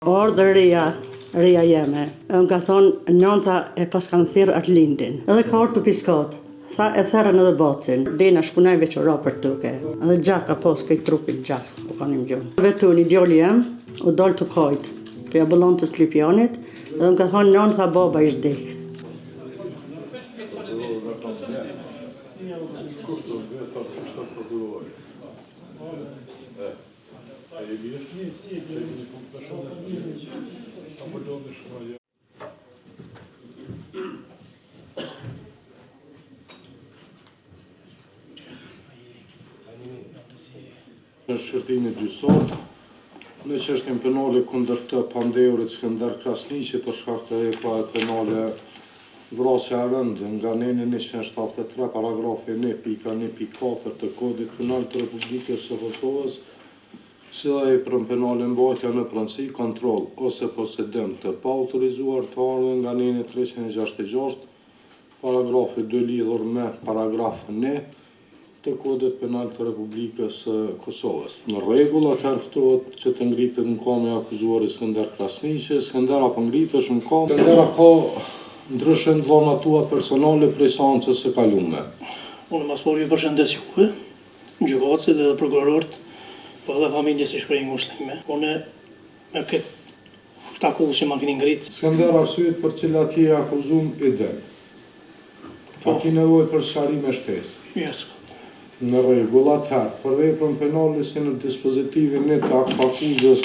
Ardhë reja jeme, më ka thonë nënta e pas kanë thirrë atë lindin. Edhe ka ardhur të piskat, tha e therrën edhe bacin. Dena shpunaj veçora për tuke. Edhe gjak ka pas këtë trupin gjak, po kanë një gjumë. Vetun i djali jem, u dal të kajt, për ambulantës Lipjanit, edhe më ka thonë nënta baba i vdek. Në shkërtimi gjyqësor, në çështjen penale kundër të pandeurit Skënder Krasniqi për shkak të veprimeve penale vrasja e rëndë nga neni 173 paragrafi 1.1.4 të Kodit Penal të Republikës së Kosovës, si dhe veprën penale mbajtja në pronësi, kontroll ose posedim të paautorizuar të ardhur nga neni 366 paragrafi 2 lidhur me paragrafin 1 të Kodit Penal të Republikës së Kosovës. Në rregull, atëherë ftohet që të ngritet në kam e akuzuari Skënder Krasniqi. Skëndera po ngritësh në kam. Skëndera ka ndryshe dhona tua personale prej seancës së kaluame. Unë mas pari ju përshëndes juve, gjykatësit edhe prokurorët, po edhe familjes i shpreh ngushëllime. Unë me këtë akuzë që ma keni ngritë. Skënder, arsyet për cilat je akuzum i del. A ki nevojë për sqarim e shtesë? Yes. Në rregull, atëherë, për veprën penale si në dispozitivin 1 të akuzës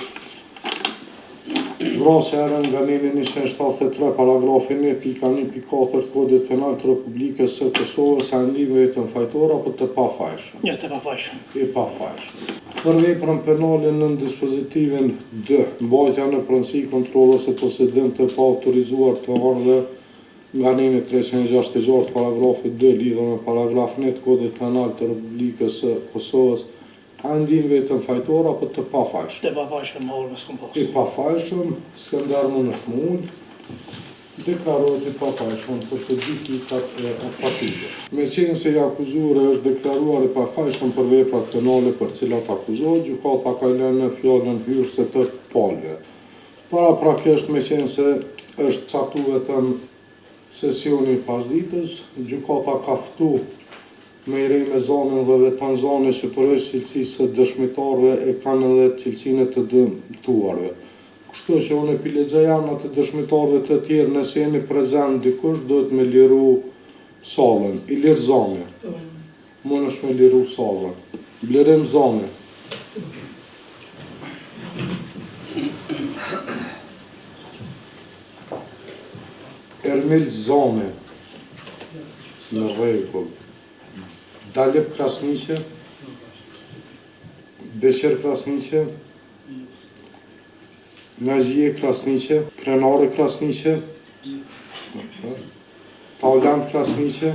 vrasja e rëndë nga neni 173 paragrafi 1.1.4 të Kodit Penal të Republikës së Kosovës e ndihmë vetëm fajtor apo të pafajshëm? Ja, të pafajshëm. I pafajshëm. Për veprën penale në dispozitivin 2, mbajtja në pronësi, kontroll ose posedim të paautorizuar të ardhur nga neni 366 paragrafi 2 lidhur me paragrafin 1 të Kodit Penal të Republikës së Kosovës, a ndihmë vetëm fajtor apo të pafajshëm? Të pafajshëm, ma orë s'kom pas. I pafajshëm, Skënder mund është mund, deklarohet i pafajshëm për të dy kitat e akuzës. Me qenë se i akuzuar është deklaruar i pafajshëm për veprat penale për cilat akuzohet, gjykata ka lënë fjalën hyrëse të palëve. Paraprakisht, me qenë se është caktuar vetëm sesioni pasditës, gjykata ka ftu me i rej me zonën dhe vetan zonë që përveç cilësisë së dëshmitarëve e kanë edhe cilësinë të dëmtuarve. Kështu që unë pilexoj janë të dëshmitarëve të tjerë nëse jeni prezent dikush, duhet me liru sallën, i lirë zone. Mund është me liru sallën. Blirim zone. Ermil zone. Në rregull. Dalip Krasniqi, Beqir Krasniqi, Nazhije Krasniqi, Krenari Krasniqi, Taulant Krasniqi.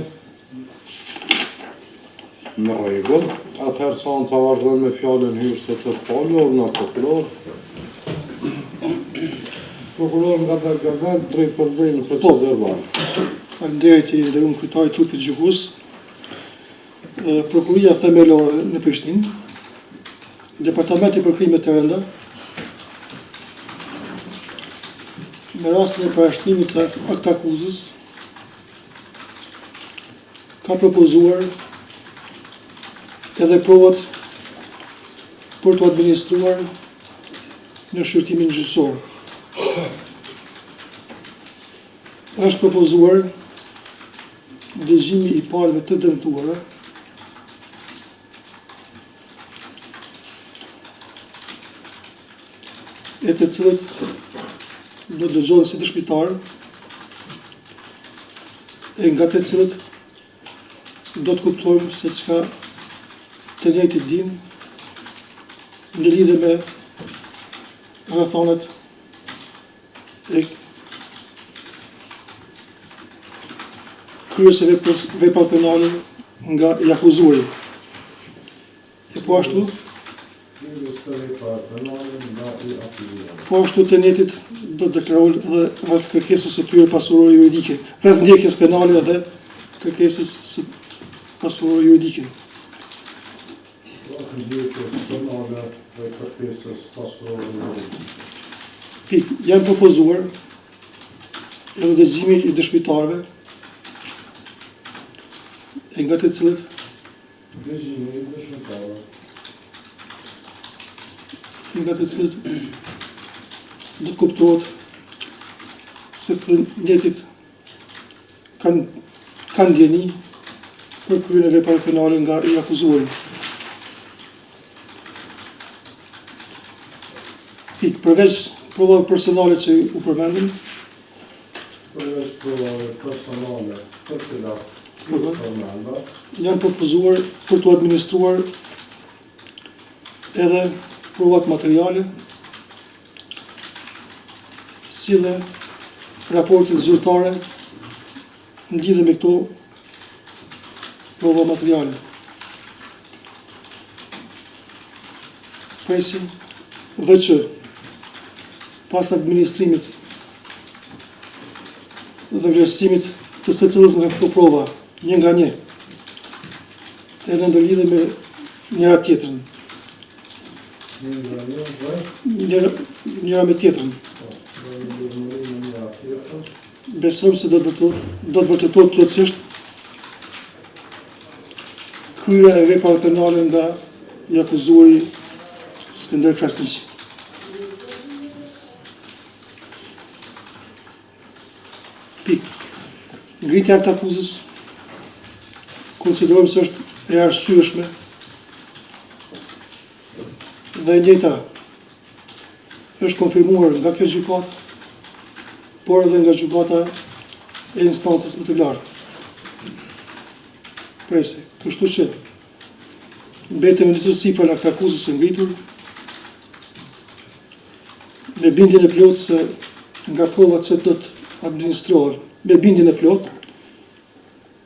Në rregull, atëherë seanca vazhdon me fjalën hyrëse të palur në prokuror. Prokuror nga dalë drejt për drejt në proces verbal. Faleminderit i nderuar kryetari i trupit gjykues. Prokuria themelore në Prishtinë, Departamenti për Krime të Rënda, në rastin e parashikimit të akt akuzës, ka propozuar edhe provat për të administruar në shqyrtimin gjyqësor. Është propozuar dëgjimi i palëve të dëmtuara, e të cilët do dëgjohen si dëshmitar, e nga të cilët do të kuptojmë se çka të njëjtit dinë në lidhje me rrethonet e kryes e vepra penale nga i akuzuari. E po ashtu, të njëjtit do të deklarojnë edhe rreth kërkesës së tyre pasurore juridike, rreth ndjekjes penale dhe kërkesës së pasurore juridike. Ndjekjes penale dhe kërkesës pasurore juridike. Janë propozuar edhe dëgjimi i dëshmitarëve, e nga të cilët Dëgjimi i dëshmitarëve. do të kuptohet se të njëjtit kanë ndjeni për kryen e veprave penale nga i akuzuari. Përveç provave personale që u përmendën, Përveç provave personale të cilat u përmenda, janë propozuar për të administruar edhe provat materiale, si dhe raportet zyrtare në lidhje me këto prova materiale. Presim dhe që pas administrimit dhe vlerësimit të secilës nga këto prova, një nga një, e në ndërlidhe me njëra tjetrën, njëra me tjetrën. Besojmë se do të vërtetohet plotësisht kryerja e veprave penale nga i akuzuari Skënder Krasniqi. Ngritja e akuzës konsiderojmë se është e arsyeshme dhe e njëjta është konfirmuar nga kjo gjykatë, por edhe nga gjykata e instancës më të lartë. Presi, kështu që mbetem në të sipër nga akuzës së ngritur, me bindjen e plotë se nga provat që do të administrohen, me bindjen e plotë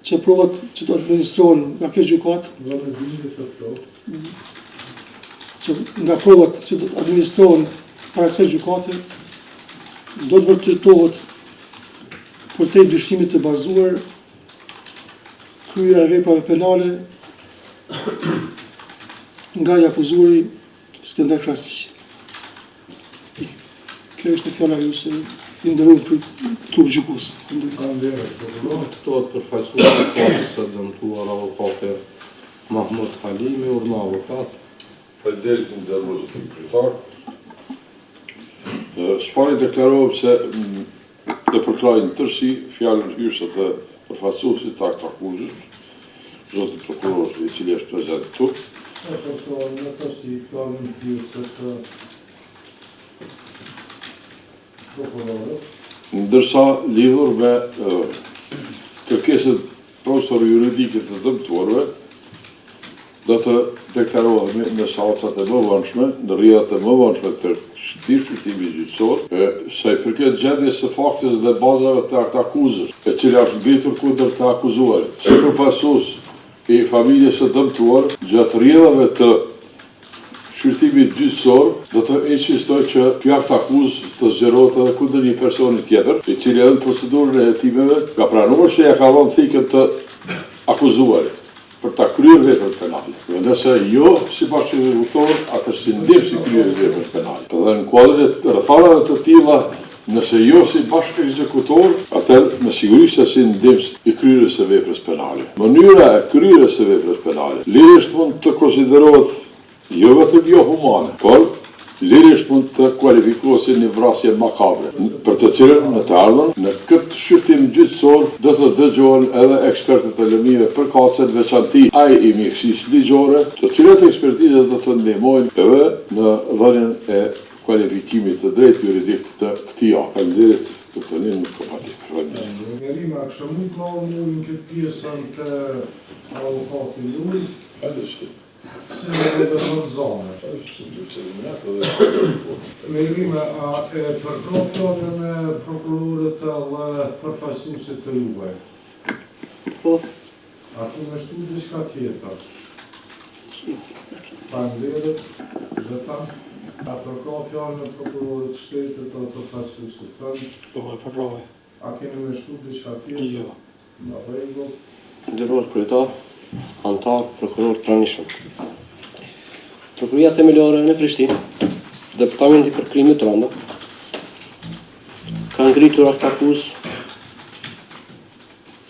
që provat që do të administrohen nga kjo gjykatë, që nga provat që do të administrohen para kësaj gjykate, do të vërtetohet për te dyshimit të bazuar kryerja e veprave penale nga i akuzuari Skënder Krasniqi. Kjo është fjala juaj i nderuar për trup gjykues. Këto të përfaqësuar faktet e dëmtuar avokate Mahmud Halimi, urma avokat. Faleminderit të nderuar zoti kryetar. Shpari deklarohem se dhe përkrajnë tërsi fjallën hyrëse të përfaqësuesit të akuzës, zoti prokuror i cili është prezent këtu. Në tërsi fjallën hyrëse të prokurorët. Ndërsa lidhur me kërkesët profesor juridike të dëmtuarve, do të deklarohemi në sahacat e mëvonshme, në rrjedhat e mëvonshme të shtirëtimit gjyqësor, sa i përket gjendjes së fakteve dhe bazave të akuzës, e cila është ngritur kundër të akuzuarit, si përfaqësues i familjes së dëmtuar, gjatë rrjedhave të shtirëtimit gjyqësor, do të insistoj që ky akt akuzë të zgjerohet edhe kundër një personi tjetër, i cili edhe në procedurën e hetimeve ka pranuar se ja ka dhënë thikën të akuzuarit për ta kryer veprën penale. Nëse jo si bashkëpunëtor, atëherë si ndihmë si kryer veprën penale. Dhe në kuadrin e rrethanave të tilla, nëse jo si bashkëekzekutor, atëherë me siguri se si ndihmë i kryerjes së veprës penale. Mënyra e kryerjes së veprës penale lirisht mund të konsiderohet jo vetëm jo humane, por lirisht mund të kualifikohet si një vrasje makabre, për të cilën në të ardhmen në këtë shqyrtim gjyqësor do të dëgjohen edhe ekspertët e lëmive përkatëse në veçanti ai i mjekësisë ligjore, të cilat ekspertizat do të ndihmojnë edhe në dhënien e kualifikimit të drejtë juridik të këtij akti. Faleminderit për të një kompatibil. Ngerima, kështë mund të ullin këtë pjesën të avokati juaj, si në dhe të në zone. Ngerima, a e përkro fjallën e prokurorët dhe përfaqësuesit të juaj? Po, A tu me shtu diçka tjetër? Faleminderit, zëta. A përkro fjallën e prokurorët shtetit dhe përfaqësuesit tënë? po e përrove. A keni me shtu diçka tjetër? Jo. Në rregull. Nderuar kryetar, antar, prokuror pranishëm. Prokuria themelore në Prishtinë, Departamenti për Krime të Rënda, ka ngritur aktakuz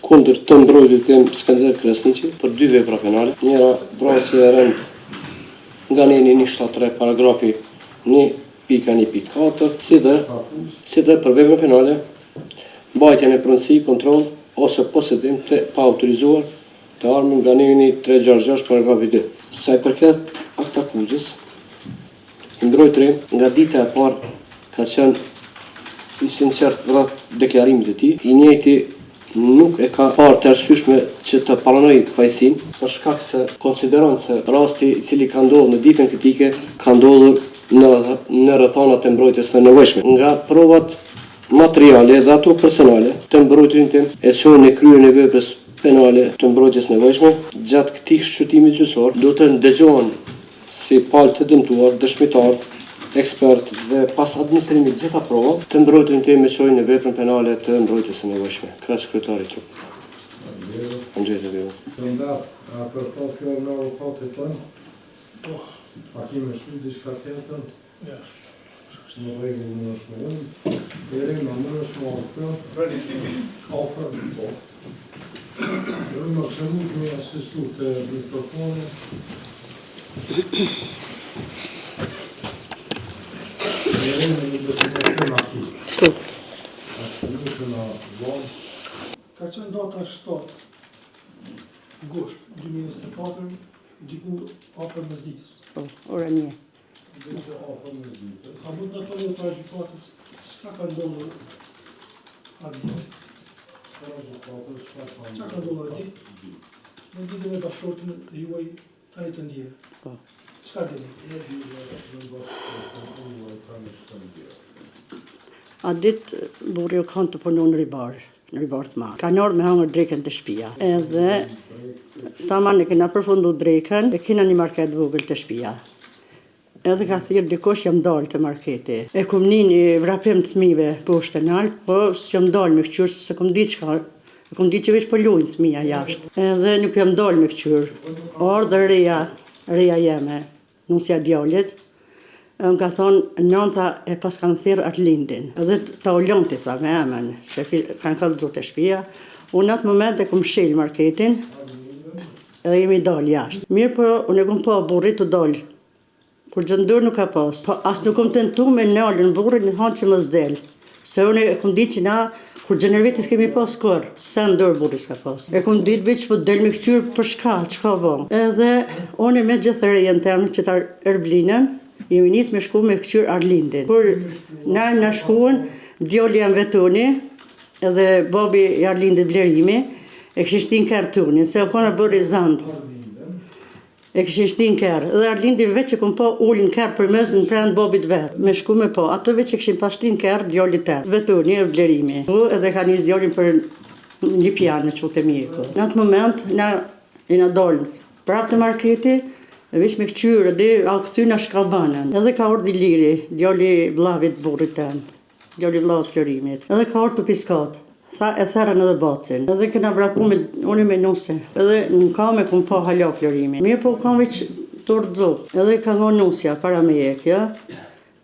kundër të mbrojtësit tim Skënder Kresniqi për 2 vepra penale. Njëra vrasje e rënd nga neni 173 paragrafi 1.1.4, si dhe për veprën penale mbajtjen e pronësi, kontroll ose posedim të pa autorizuar të armën nga neni 366 paragrafi 2. Sa i përket aktakuzës, i mbrojtëri nga dita e parë ka qenë i sinqert rreth deklarimit e tij. I njëjti nuk e ka parë të arsyeshme që të paranoj fajsin, për shkak se konsideron se rasti i cili ka ndodhur në ditën kritike ka ndodhur në rrethonat e mbrojtjes së nevojshme. Nga provat materiale dhe ato personale të mbrojtërin tim e çojnë në kryerjen e veprës penale të mbrojtjes nevojshme. Gjatë këtij shqyrtimi gjyqësor do të ndëgjohen si palë të dëmtuar, dëshmitar, ekspert dhe pas administrimit gjitha prova të mbrojtërin tim e çojnë në veprën penale të mbrojtjes së nevojshme. Kaq kryetari trup. Andrej Vero. A kërkon fjalë në avokatit tonë? Po. A kemi shkruar diçka tjetër? Ja. Në rregull në shkollë. Deri në mënyrë shmallë. Ofër. Po. Më këshëmut me asistu të mikrofonit. Deri në një dokumentin aki. Ashtë në vonë. Ka qenë data 7 gusht 2024, diku afër mesditës. Po, ora 1. Ka mund në thonë para gjykatës, çka ka ndodhur atë ditë? Çka ka ndodhur atë ditë? Në ditën e bashkëshortin e juaj tani të ndjerë. Po. Çka dini? A ditë burri u kanë të punu në ribar të madh. Kanë orë me hangër drekën të shtëpia. Edhe taman e kena përfundu drekën, e kena një market vogël të shtëpia. Edhe ka thirrë dikush jam dalë të marketi. E kum një vrapim të fëmijëve poshtë nalt, po s'jam dalë me këqyr se kum ditë çka. Kum ditë që veç po luajnë fëmija jashtë. Edhe nuk jam dalë me këqyr. Ardhe reja jeme, nusja djalit. Më ka thonë, nënta e pas kanë thirrë atë lindin. Edhe ta ullon ti tha me emën, se kanë kallëzu të shtëpia. Unë atë moment e kum shel marketin, edhe jemi dalë jashtë. Mirë po, unë e kum pa burrit të dalë. Kur gjëndur nuk ka pas. Po as nuk kum tentu me nalën burrin në hanë që më zdel. Se unë e kum ditë që na, kur gjenervetis kemi pas kur, se ndër burri s'ka pas. E kum ditë veç po del me këqyr për çka bo. Edhe unë me gjithë rejen temë që ta erblinën, jemi nisë me shku me këqyr Arlindin. Kur na shkuën, djali jam vetoni, edhe babi i Arlindit Blerimi, e kështë shtin kërë tunin, se o kona bërë i zandë. E kështë shtin kërë. Edhe Arlindin veç që kom pa ullin kërë për mëzë në prendë babit vetë. Me shku me pa, ato veç që këshin pa shtin kërë djali të. Vetoni e Blerimi. Edhe ka njës djalin për një pjanë me qute mjeku. Në atë moment, na dalën prapë të marketi, e veç me këqyrë, dhe a këthyna shkabanën. Edhe ka orë Liri, djali vllavit burrit tem, djali vllavit Florimit. Edhe ka orë të piskat, tha e therën edhe bacin. Edhe këna vrapu me, unë me nuse. Edhe në kame kum pa hala Florimi. Mirë po kam veç të rëdzo. Edhe ka nga nusja para me jekja.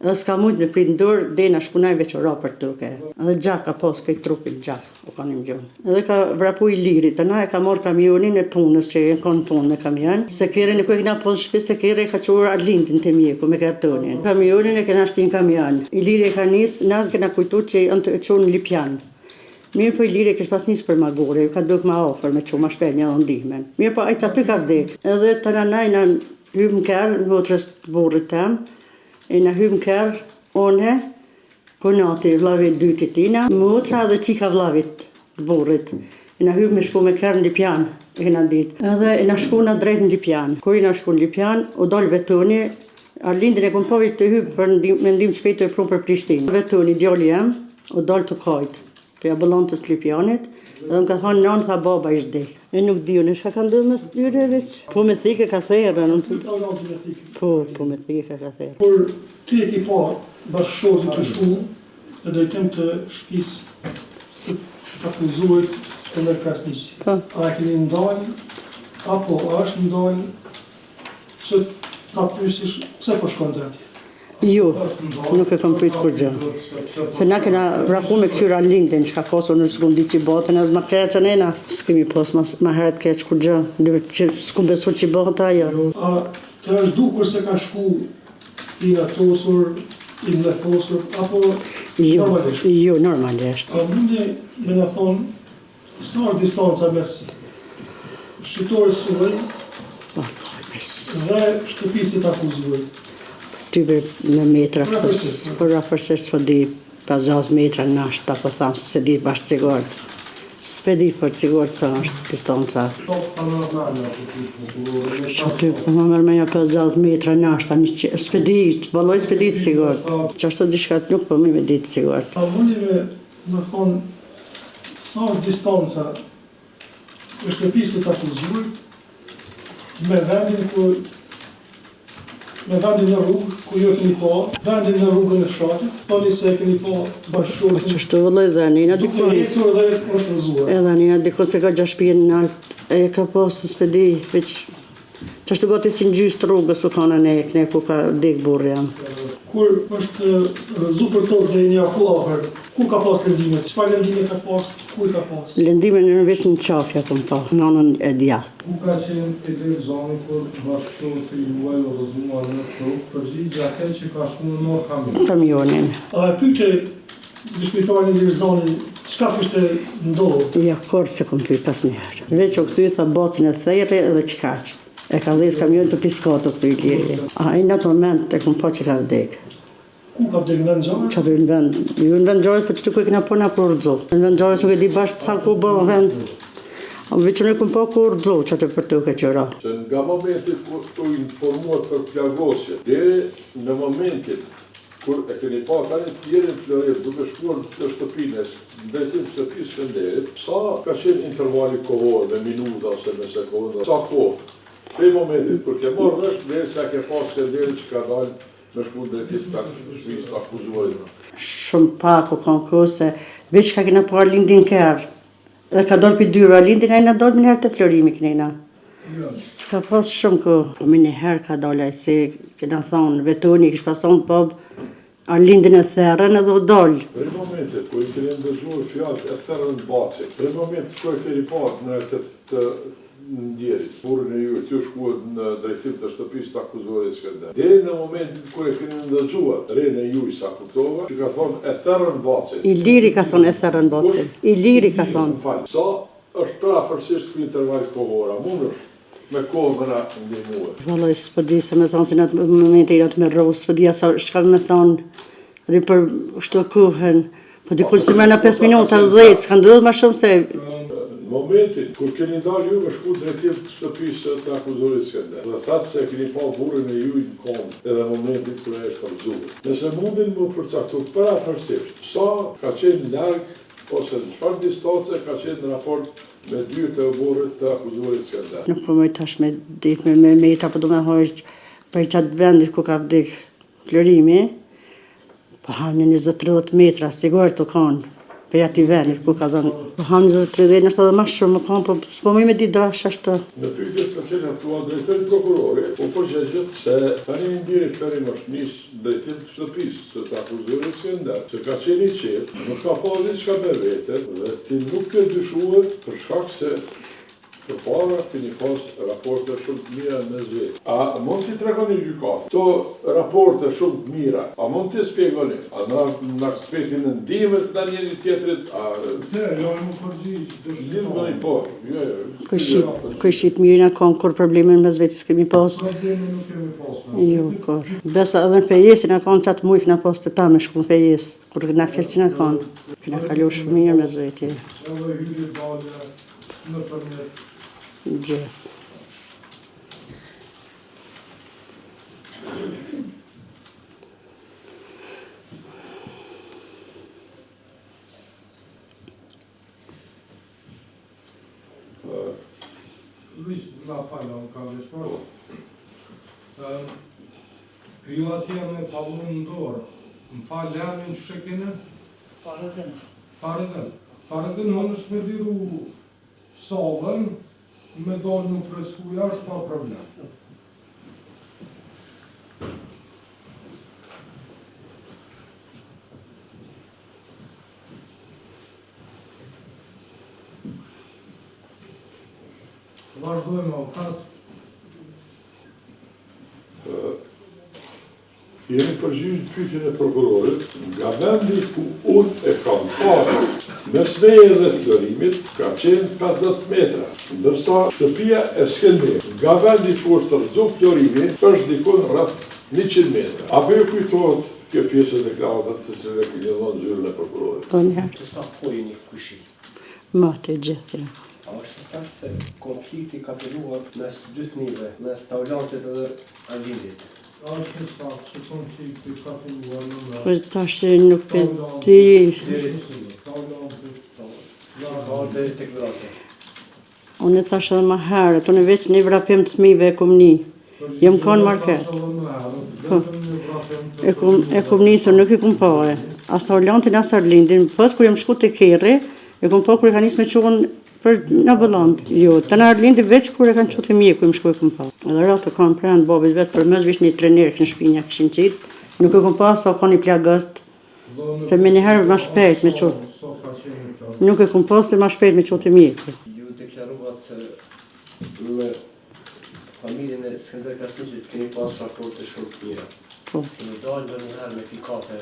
Edhe s'ka mujt me prit ndër, dena shpunaj veç ora për tuke. Edhe gjak ka pas këj trupin gjak, o ka një mjën. Edhe ka vrapu i Lirit, të na e ka marrë kamionin e punës, që e konë punë në kamion. Se kere në kujna pos shpis, se kere ka qurë Arlindin të mjeku me kartonin. Kamionin e kena shtin kamion. I Liri e ka nisë, na kena kujtu që e qonë në Lipjan. Mirë po i Liri kesh pas nisë për Magore, ka duk ma ofër me që ma shpej një ndihmen. Mirë po ajtë aty ka vdek. Edhe të nanajna hym kërë në votrës të burrit tem. E në hymë kërë, one, konati vllavit dytit tina, motra dhe qika vllavit burrit. E në hymë me shku me kërë në Lipjan, e këna ditë. Edhe e në shku në drejt në Lipjan. Kur i në shku në Lipjan, o dalë vetoni, Arlindin e kom povit të hymë për me ndim shpejtu e prunë për Prishtinë. Vetoni, djali jem, o dalë të kajtë, për ambulantës Lipjanit, edhe më ka thonë nënë, tha baba ishtë dekë. E nuk di unë, shka ka ndodhë mes tyre veç? Po me thike ka therë, po me thike ka therë. Por ti e ki pa bashkëshortit të shku në drejtim të shtëpisë së akuzuarit Skënder Kresniqi. A e keni ndalë, apo është ndalë që ta pyesish pse po shkon atje? Jo, nuk e kam pyet kur gjë. Se na kena vraku me këtyra lindin, që ka kosur në s'kum di që botën, edhe ma keqen ena. S'kemi pos ma heret keq kur gjë, që s'kum besu që bota ajo. A të është dukur se ka shku i natosur, i mlefosur, apo normalisht? Jo, normalisht. A mundi me në thonë, sa është distanca mes shqiptorit suaj dhe shtëpisit akuzuar? Tyve në metra, për rafërsisht s'po di 50 metra në ashtë, apo thamë se di bashkë sigurët. S'pe di për sigurët sa është distanca. Që ty, po më mërmenja 50 metra në ashtë, s'pe di, valoj s'pe di të sigurët. Që ashtu dishkat nuk po mi me di të sigurët. A mundi me thonë, sa është distanca e shtëpisit akuzuar me vendin në rrugë, ku jo keni pa, vendin në rrugën e fshatit, thoni se keni pa bashkëshortin. Që shtu vëlloj dhe nina dikon. Duke ecur dhe është rëzuar. Edhe nina dikon se ka 6 pjenë në altë, e ka pasë s'pedi, veç që ashtu gati si në gjysë rrugës u kanë në ekne, ku ka dik burë jam. Kur është rëzu për tokë dhe një afu afer, ku ka pas lëndimet? Çfarë lëndime ka pas? Ku i ka pas? Lëndime në veç në qafja kom pa, në anën e djathtë. Ku ka qenë e lirë zoni kur bashkëshorët e juaj o rëzuar në tokë, përgjigje atë që ka shku në morë kamion? Kamionin. A e pyte dëshmitarin e Lirzani, çka kishte ndodhur? Ja, korë se kom pyet asnjëherë. Veç u këthy tha bocën e thejri edhe qkaq. E ka dhes kamion të piskatu këtu i liri. A i në atë moment e kom pa që ka vdek. Ku ka vdek në vend gjarë? Që atë në vend gjarës, për që të ku e kena po nga ku rëdzo. Në vend gjarës nuk e di bashkë ca ku bë në vend. Veç në kom pa ku rëdzo që atë për të ke qëra. Që nga momentit kur të informuat për plagosje, deri në momentit kur e keni pa tani tjerën Florit duke shkuar të shtëpines, drejtim shtëpisë Shënderit, sa ka qenë intervali kohor me minuta ose me sekonda, sa kohë? Prej momentit kur ke marrë vesh, deri sa ke pas Shënderit që ka dalë me shku drejtim të shtëpisë të akuzuarit. Shumë pak u kanë kohë se veç ka kena parë lindin kërë. Dhe ka dorë për dyra lindin, a i në dorë më njëherë të Florimi kënina. S'ka pas shumë kohë. Më njëherë ka dalë, se kena thonë, vetoni, kish pason pub, a lindin e therën edhe u dollë. Prej momentit kur i keni ndëgjuar fjalët e therrën Baci, prej momentit kur e keni parë në të ndjerit, burrin e juaj të shkuat në drejtim të shtëpisë të akuzuarit Skënder. Deri në momentin kur e keni ndëgjuar rrën e juaj sa kuptova, që ka thonë e therrën Baci. Iliri ka thonë e therrën Baci. Iliri ka thonë. Sa është prafërsisht ky interval kohor, a mundesh me kohë më na ndihmuar? Vallaj, s'po di se me thonë, si në atë momente i atë me rrugë, s'po di sa çka me thonë, dhe për shto kohën, po di kur të merr na 5 minuta 10, s'ka ndodhur më shumë se Në momentin kur keni dalë ju me shku drejtim të shtëpisë të akuzuarit Skënder, dhe thatë se keni pa burrin e juaj në kom, edhe momentin kur e është rëzuar. Nëse mundin më përcaktu parafërsisht, sa ka qenë larg ose në çfarë distance ka qenë në raport me dy të burrit të akuzuarit Skënder? nuk po më tash me ditë me meta, po do me hojsh për qatë vendit ku ka vdik Florimi, po hamë 20-30 metra, sigur të kanë, për ati vendit ku ka dhënë. Po hamë 20-30, nështë edhe ma shumë më kanë, po s'po më me di dash ashtë. Në pyetjet të cilat tua drejtori prokurori, po përgjigjet se tani ndiri Florim është nis drejtim të shtëpisë të akuzuarit Skënder, se ka qenë i qetë, nuk ka pas diçka me vete dhe ti nuk ke dyshuar për shkak se përpara keni pas raporte shumë të mira me vetë. A mund t'i tregoni gjykatë këto raporte shumë të mira? A mund t'i spjegoni? A në aspektin e ndihmës nga njëri tjetrit? A Jo, më përgjigj. lidhni po? Këshit mirë në kanë kur problemin mes vetis kemi pas. Probleme nuk kemi pas. Jo, kur. Besa edhe në fejesin në kanë qatë mujtë në pas të ta me shku në fejes. Kur në kërci në kanë. Këna kalu shumë mirë mes veti. Edhe hyrje dalje në përmet. Gjithë. Luis, na falë, unë kam dhe shparë. Ju atje me pavunë në dorë, më falë jamin që shekine? Paredhen, më nështë me diru salën, me dollë në fresku jashtë, pa problem. Vazhdojmë avokat. Jemi përgjigj pyetjen e prokurorit, nga vendi ku unë e kam parë mes meje dhe Florimit ka qenë 50 metra, ndërsa shtëpia e Skënderit, nga vendi ku është rrëzu Florimi, është dikon rreth 100 metra. Apo ju kujtohet kjo pjesë e deklaratat se cilën e keni dhënë zyrën e prokurorit? Po njëherë, Që sa po jeni kushi? mate gjithë. A është sens se konflikti ka filluar mes dy fëmijëve, mes Taulantit dhe Alindit. Është një fakt që konflikti ka filluar në Po tash nuk e di. Ka ardhe tek vrasja. Unë e thash edhe më herët, unë veç një vrapim të fëmijëve e kum ni. Jem kanë market. E kum nisur, nuk i kum pa e. As Taulantin, as Arlindin. Pas kur jem shku te Kerri, e kum pa kur e ka nis me çuën për në Bëlland. Jo, të në Arlindi veç kur e kanë qute mjeku, im shku e kum pa. Edhe ratë kanë prend babit vetë për mes vish një trener këshin shpinja këshin qitë. Nuk e kum pa sa ka një plagëst, se me njëherë ma shpejt me qute. Nuk e kum pa se ma shpejt me qute mjeku. Ju deklaruat se me familjen e Skënder Krasniqit keni pas raporte shumë të mira. Po. Keni dalë dhe njëherë me pikape,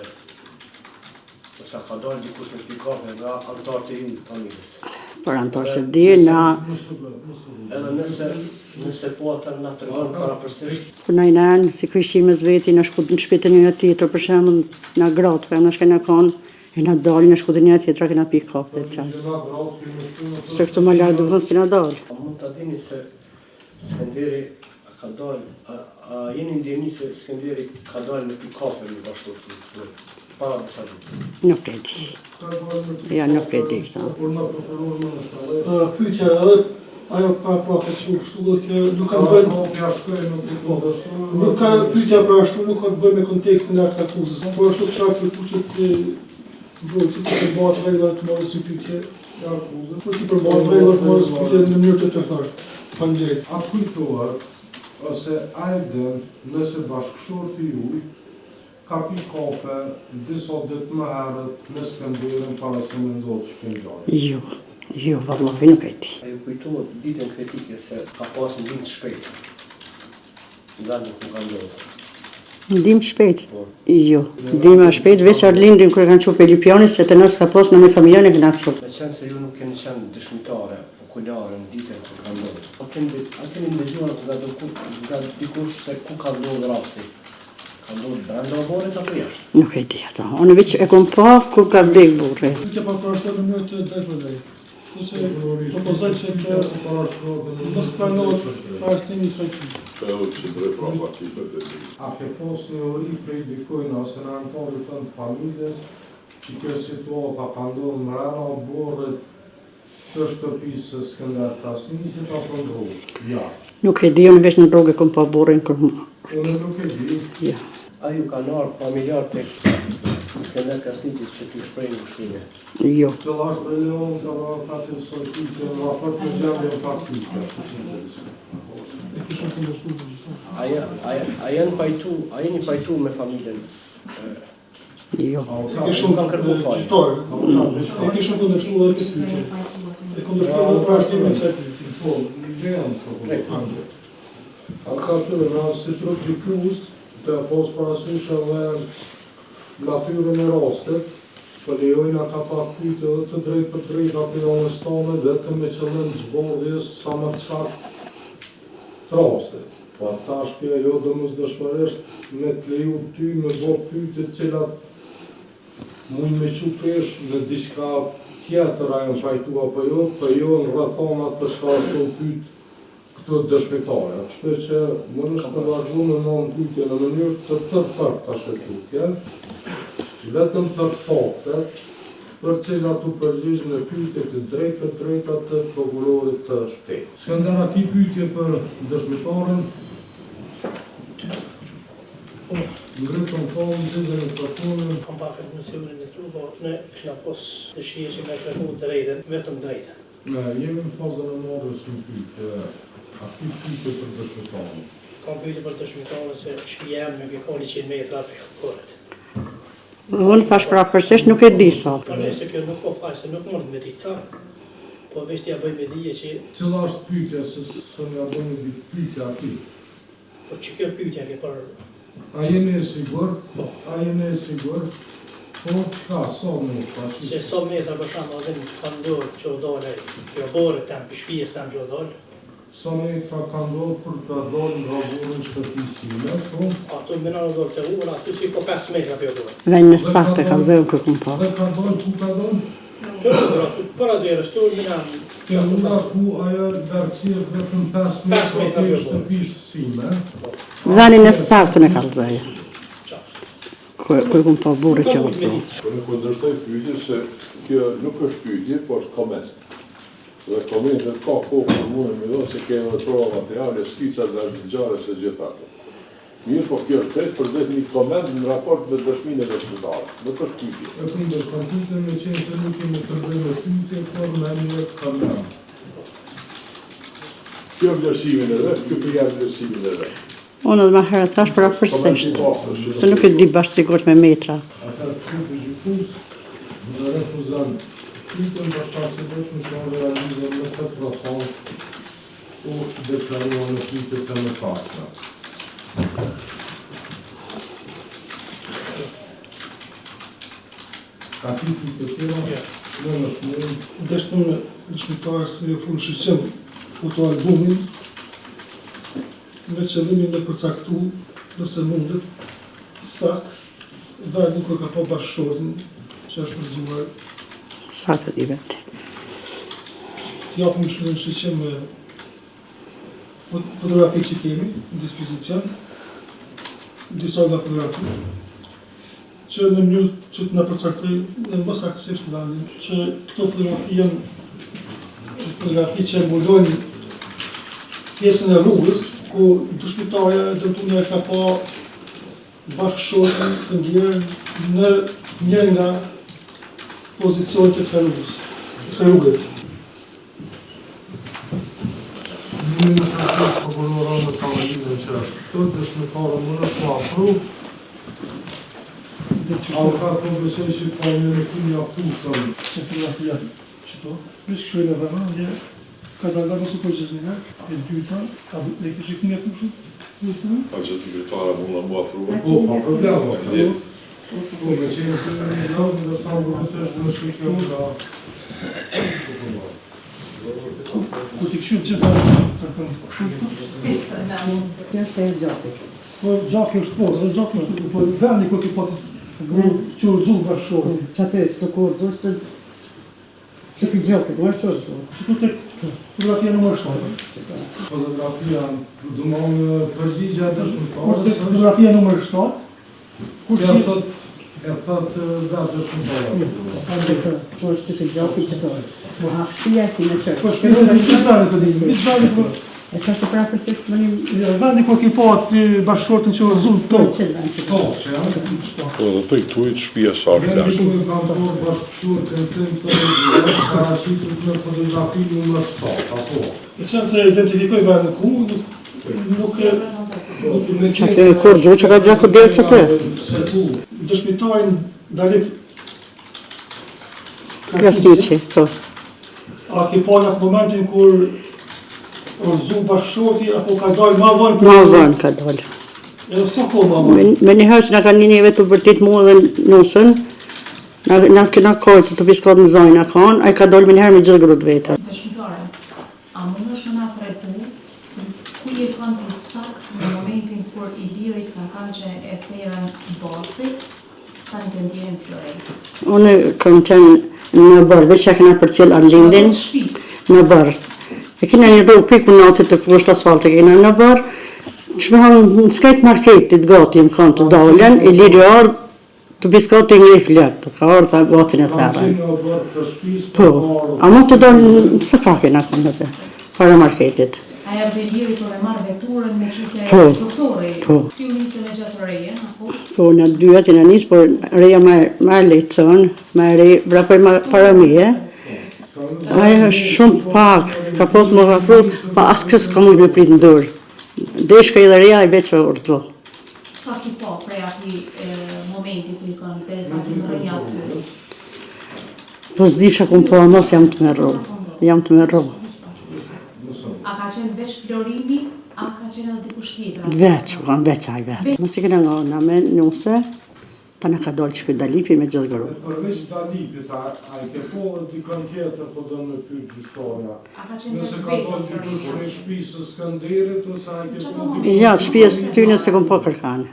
ose ka dalë dikush me pikape nga antarë të rinë të familjes. Për antarë se di, na... Edhe nëse po atër nga të rëgonë para përsisht, Kur na i nanë, si këshime zveti, na shku në shpitën një tjetër, për shembull na gratë, për na shkena kanë, e na dalin, na shku të një tjetër, kena pi kafe, qaj. Se këtu më lartë dukën si na dalë. a mund të dini se Skënderi ka dalë, a jeni ndjeni se Skënderi ka dalë me pikape në bashkëtorë para disa ditë? Nuk e di. Ja, nuk e di këta. Pyetja edhe ajo pa këtë që kështu dhe kjo nuk ka bëjë nuk ka pyetja për ashtu nuk ka të bëjë me kontekstin e aktë akuzës. Po ashtu që aktë kuqet bëjë si të përbatë reglat të marrë si pyetje e akuzës, po që përbatë reglat të marrë si pyetje në mënyrë të thashtë. Faleminderit. A kujtohet, ose a e dën nëse bashkëshorti juj ka pi kafe disa ditë më herët në Skënderin para se me ndodhë që kënë gjallë. Jo, vallahi nuk e di. A ju kujtohet ditën kritike se ka pas ndim të shpejt nga një ku ka ndodhë? Ndim shpejt? Po. Jo, ndima shpejt, veç Arlindin kërë kanë qupe Lipjani, se të nësë ka pas në me kamion e këna qupe. Me qenë se ju nuk keni qenë dëshmitare, okulare në ditën ku ka ndodhë. A keni ndëgjuar nga dikush se ku ka ndodhë rasti? Ka ndodhë brenda oborit apo jashtë? Nuk e di ata. Unë veç e kom pa ku ka vdek burri. Pyetja pa parashtrohet në mënyrë të drejtë për drejtë. Ose propozoj që të mos planohet parashtimi i kësaj pyetje. Që drejt prapa që i përgjigj. A ke pas një ori prej dikojnë ose në antarit të familjes që kjo situata ka ndodhë mrena borët të shtëpisë së Skënder Krasniqit apo në rrugë? Ja. Nuk e di, unë veç në rrugë e kom pa burrin kërë më. Unë nuk e di. Ja. A ju ka nërë familjar të Skënder Krasniqit që t'ju shprejnë ushqime? Jo. Të lash për leon të rratasin sojti të raport në gjendje në faktike. E kishën kundërshtuar gjithashtu. A jeni pajtu me familjen? Jo. E kishën kanë kërkuar falje. E kishën kundërshtuar edhe këtë pyetje. E kundërshtuar edhe parashtrimin e kësaj pyetje. Po, ideën ata të në si trup gjykust të pos parasysh edhe natyrën e rastet, për lejojnë ata pa pyte dhe të drejt për drejt opinionës tonë vetëm me qëllim zbardhjes sa më të saktë të rastet. Po ata shkja jo domosdoshmërisht me të leju ty me bo pyte cilat mund me qupesh në diçka tjetër ajo qajtu apo jo në rrethonat për shka të pyte këto dëshmitare. Kështu që më nështë të vazhdu me në pyetje në mënyrë të tërë të shëtutje, vetëm për faktet, për cilat u përgjigj në pyetje të drejta të prokurorit të shtetit. Skëndera ki pyetje për dëshmitaren, ngritën tonë, zizën e përfunën. Kam pak këtë mësimin e tru, po ne këshna pos dëshirë që me tregu drejtën, vetëm drejtën. Ne, jemi në fazën e marrës në pyetje, a ki pyetje për dëshmitaren? Kam pyetje për dëshmitarën se shtëpia jam me pikoni 100 metra për koret. Unë thash pra përsesht nuk e di sa. Po nëse kjo nuk po faj, se nuk mund me ditë sa. Po veç t'ja bëj me dije që Cila është pyetja se së nga bëni pyetja aty? po që kjo pyetja ke për A jeni e sigurt? A jeni e sigurt? Po çka sa metra? se sa metra për shembull avem ka ndodhur që u dalë kjo borë tam për shtëpisë tam që u dalë. Sa metra ka ndodhur për të dalë nga borën shtëpisime, po? Ato më në dorë të ura, aty si po 5 metra për dorë. Vend në saktë ka zënë kur kum pa. Dhe ka dalë ku ka dalë? Para dyre shtur më në Ke ura ku ajo garësirë vetëm 5 metra metra për për shtëpisime. Vendin e saktë në kallëzoj. Kur kum pa burrë që urtëzoj. Po në kundërshtoj pyetje se kjo nuk është pyetje, por është koment. Dhe komentet ka kohë për mundë me do se kemi dhe prova materiale, skicat dhe argjigjarës e gjitha ato. Mirë, po kjo është vetë për vetë një koment në raport me dëshminë e dëshmitare. Nuk është pyetje. E kundër konflikte me qenë se nuk kemi të bëjmë me pyetje, por me një kamen. Kjo vlerësimin e vet, kjo përja vlerësimin e vet. Unë dhe më herë thash për afërsisht, se nuk e di bashkë sigurt me metra. Ata të gjykus dhe refuzan pyetjen bashkësisht që realizuar në këtë proces u deklaruan në pyetjet e mëkatshme. Kapitulli të tjera në nëshmërin Deshtë në dëshmitarës me full shqyqem fotoalbumin me qëllimin e përcaktu nëse mundet sakt vendin kur ka pa bashkëshortin që është përzuar Saktë di vetë. t'japëm shumë në shqyqem me fotografi që kemi në dispozicion, disa nga fotografi që në mënyrë që të na përcaktoj në më saktësisht vendin që këto fotografi janë fotografi që mbulojnë pjesën e rrugës ku dëshmitarja dëmtuar e ka pa bashkëshortin të ndjerë në një nga pozicionet e kësaj rrugës. Një në shërkës prokuroron në kavalinë që është këtë, dëshmitarë më është afru, avokat po besoj që ka një rëkim jaftushëm. Se fotografia qëto, veç këshoj në vëmendje, ka dalë nëse po që një e dyta, a e kështë këmja të shumë? A që sekretara mund më afruar. Po, pa problem. Po, me qenë të një lëmë, dhe sa më është në shkikjo nga... Ku t'i këshu që ta Kjo është e gjapi. po gjaki është po, dhe gjaki është po vendi ku t'i pati që urzu bashkëshorë. Që të së kur të është që të gjapi, më është urzu. Që tu tek fotografia nëmër 7. Fotografia dëmonë përgjigja Kur tek dëshmitarës fotografia nëmër 7, kur është... që E thot vetë dëshmitarës. Ka dhe të, po është që të gjapi që të. Po hapështia e ti në qërë. po shpirë në që zvani të dinë, mi zvani po... E që është prapërsisht më një Vendi ku ki po aty bashkëshortin që urzu to tokë. që të vend që të. Po, që janë. Po dhe për këtu i të shpia sakë Vendi lashtë. ku e kam por bashkëshur të tim të rëgjë, paracitur në fotografi në 7, apo? E qenë se identifikoj vendin ku, nuk e... Që të kur gju që ka gjaku dherë që të. Se ku? Dëshmitarin Dalip Krasniqi, po. a ki pa në momentin kur urzu bashkëshorti apo ka dalë ma vonë Ma vënë ka dollë. Edhe sa ko ma vonë? Me një herë që nga ka një njëve të vërtit mua dhe nusën, na këna kojtë të piskat në zojnë a kanë, a i ka dollë me një herë me gjithë grudë vetë. Dëshmitare, a më është nga të rejtu, ku je kanë të sakt në momentin kur i lirit ka kanë që e thera i bacit, ta në të ndirin të lorejtë. Unë kam qenë në bërë, veç që kena për cilë Arlindin, në bërë. E kena një rrugë piku natit të poshtë asfalt e kena në bërë, që me hanë në skajt marketit gati më kanë të dolen, i liri ardhë, të biskati një i flektë, ka ardhë të gacin e thera. Po, a më të dolen në së ka kena kënë të para marketit. A e dhe lirit të marrë veturën me qykja Po, e doktorit, po. ty u njëse me gjatë reje, apo? Po, në dyat e në njësë, por reja ma lejtëson, ma rej, vrapoj ma para mije. Aja është shumë pak, ka posë më rafru, pa asë kësë ka mujtë me pritë në dorë. Deshka i dhe reja i veç e urdo. Sa ki po prej ati momenti ku i kanë Teresa ki më reja aty? Po s'di që kumë po, mos jam të me rru. jam të me rru. A ka qenë veç Florimi, a ka qenë edhe dikush tjetër? Veç, kanë veç aj vetë. Mos i kena nga me njëse, ta në ka dollë që këtë Dalipi me gjithë gërru. Përveç Dalipit, a i ke po dikën tjetër po do në pyet gjyqtarja. A ka qenë Nëse vetë ka vetë dollë dikush Florimi? në shtëpisë së Skënderit, ose a i ke po dikën Ja, shpijes tyne se kom po kërkanë.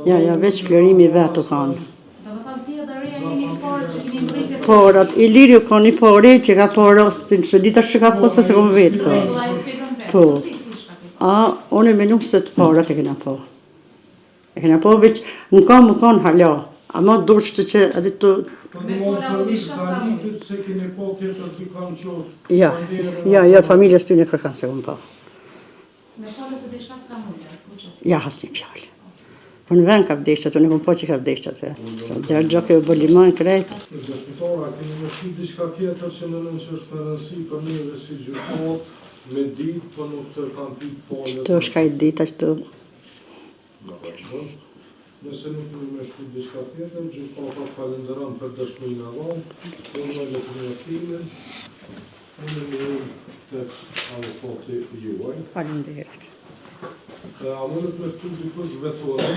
Ja, veç Florimi vetë u kanë. Do të thonë ti edhe reja jeni të parë që keni ngritur. Porat, Iliriu ka një pori që ka porë, në shpedita që ka po se se kom vetë po. Rregulla e shpjegon vetë. Po. Ti shka ke. Unë e menu se të porat e kena po. E kena po veç, më kanë hala. Ama dushtë që edhe të... Po në mund përveç Dalipit se keni po tjetër dikën qoftë. Ja, të familjes tyne kërkanë se kom po. Me falë se diçka s'ka mundër, kuqë. Ja, hasë një fjallë. Po në vend ka vdeshqat, unë e kom po që ka vdeshqat. Se dherë gjokë e bëllimon krejt. Dëshmitora, keni me shtu diçka tjetër që në nënë që është me rëndësi për neve si gjyqtarë, me ditë, për nuk të kanë pitë polët. Qëto është ka i dita qëto. Nëse nuk keni me shtu diçka tjetër, gjyqtara falenderon për dëshminë e dhonë, unë me legitimatimin, unë me unë të avokati juaj. Faleminderit. A mundet me shtu dikush vetorën?